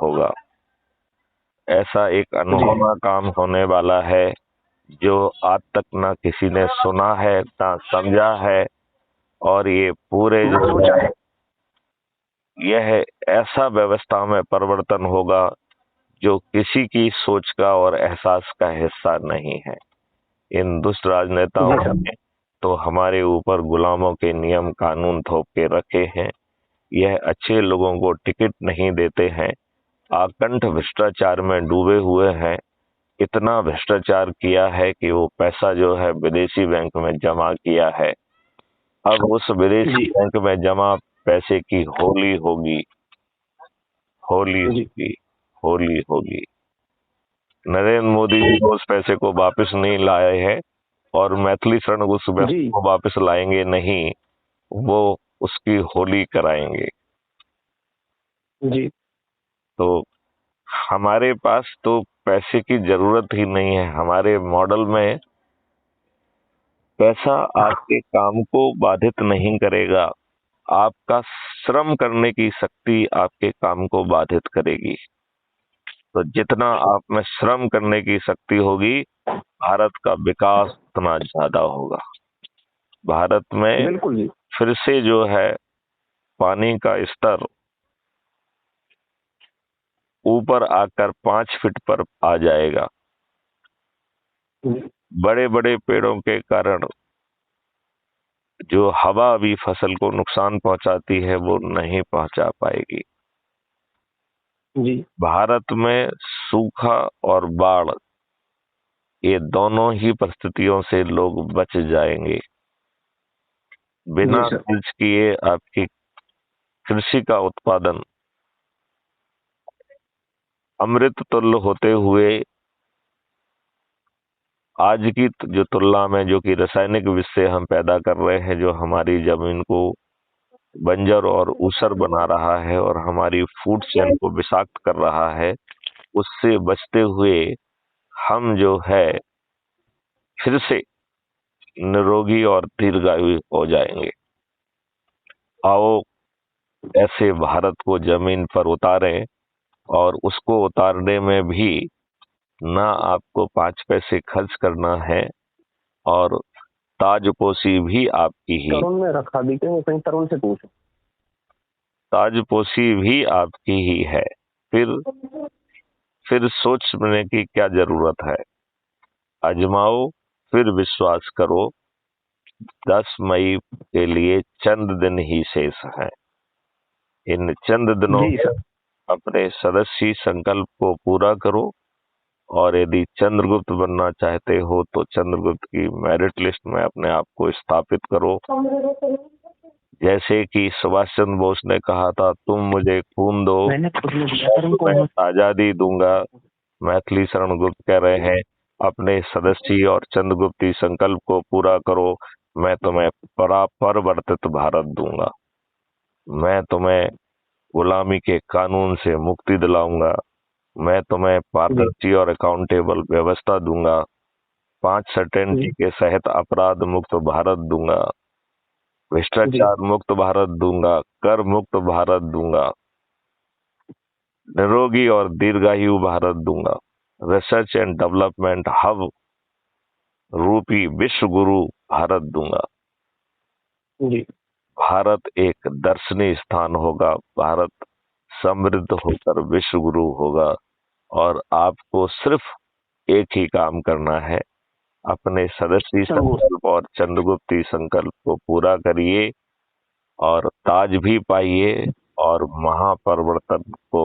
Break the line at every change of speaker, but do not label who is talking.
होगा। ऐसा एक अनहोना काम होने वाला है जो आज तक ना किसी ने सुना है ना समझा है। और ये पूरे जो है यह ऐसा व्यवस्था में परिवर्तन होगा जो किसी की सोच का और एहसास का हिस्सा नहीं है। इन दुष्ट राजनेताओं ने तो हमारे ऊपर गुलामों के नियम कानून थोप के रखे हैं। यह अच्छे लोगों को टिकट नहीं देते हैं, आकंठ भ्रष्टाचार में डूबे हुए हैं। इतना भ्रष्टाचार किया है कि वो पैसा जो है विदेशी बैंक में जमा किया है। अब उस विदेशी बैंक में जमा पैसे की होली होगी, होली होगी, होली होगी। नरेंद्र मोदी जी उस पैसे को वापस नहीं लाए हैं और मैथिली शरण उस पैसे को वापस लाएंगे नहीं, वो उसकी होली कराएंगे।
जी।
तो हमारे पास तो पैसे की जरूरत ही नहीं है। हमारे मॉडल में पैसा आपके काम को बाधित नहीं करेगा, आपका श्रम करने की शक्ति आपके काम को बाधित करेगी। तो जितना आप में श्रम करने की शक्ति होगी, भारत का विकास उतना ज्यादा होगा। भारत में
बिल्कुल
फिर से जो है पानी का स्तर ऊपर आकर 5 फीट पर आ जाएगा। बड़े बड़े पेड़ों के कारण जो हवा भी फसल को नुकसान पहुंचाती है वो नहीं पहुंचा पाएगी।
जी।
भारत में सूखा और बाढ़, ये दोनों ही परिस्थितियों से लोग बच जाएंगे। बिना खर्च किए आपकी कृषि का उत्पादन अमृत तुल्य होते हुए आज की जो तुलना में जो कि रासायनिक विष से हम पैदा कर रहे हैं, जो हमारी जमीन को बंजर और ऊसर बना रहा है और हमारी फूड चेन को विषाक्त कर रहा है, उससे बचते हुए हम जो है फिर से निरोगी और दीर्घायु हो जाएंगे। आओ ऐसे भारत को जमीन पर उतारें, और उसको उतारने में भी ना आपको 5 पैसे खर्च करना है और ताजपोशी भी आपकी ही,
तरुण में रखा भी कहीं कहीं तरुण से पूछो,
ताजपोशी भी आपकी ही है। फिर सोचने की क्या जरूरत है। आजमाओ, फिर विश्वास करो। 10 मई के लिए चंद दिन ही शेष हैं। इन चंद दिनों में अपने सदस्य संकल्प को पूरा करो, और यदि चंद्रगुप्त बनना चाहते हो तो चंद्रगुप्त की मेरिट लिस्ट में अपने आप को स्थापित करो। जैसे कि सुभाष चंद्र बोस ने कहा था, तुम मुझे खून दो, मैं तुम्हें आजादी दूंगा। मैथिली शरण गुप्त कह रहे हैं, अपने सदस्य और चंद्रगुप्ती संकल्प को पूरा करो। मैं तुम्हें परिवर्तित भारत दूंगा, मैं तुम्हें गुलामी के कानून से मुक्ति दिलाऊंगा, मैं तुम्हें पारदर्शी और अकाउंटेबल व्यवस्था दूंगा, 5 सर्टेनिटी के सहित अपराध मुक्त भारत दूंगा, भ्रष्टाचार मुक्त भारत दूंगा, कर मुक्त भारत दूंगा, निरोगी और दीर्घायु भारत दूंगा, रिसर्च एंड डेवलपमेंट हब रूपी विश्व गुरु भारत दूंगा। भारत एक दर्शनीय स्थान होगा, भारत समृद्ध होकर विश्व गुरु होगा। और आपको सिर्फ एक ही काम करना है, अपने सदस्य संकल्प और चंद्रगुप्ती संकल्प को पूरा करिए और ताज भी पाइए और महापरिवर्तन को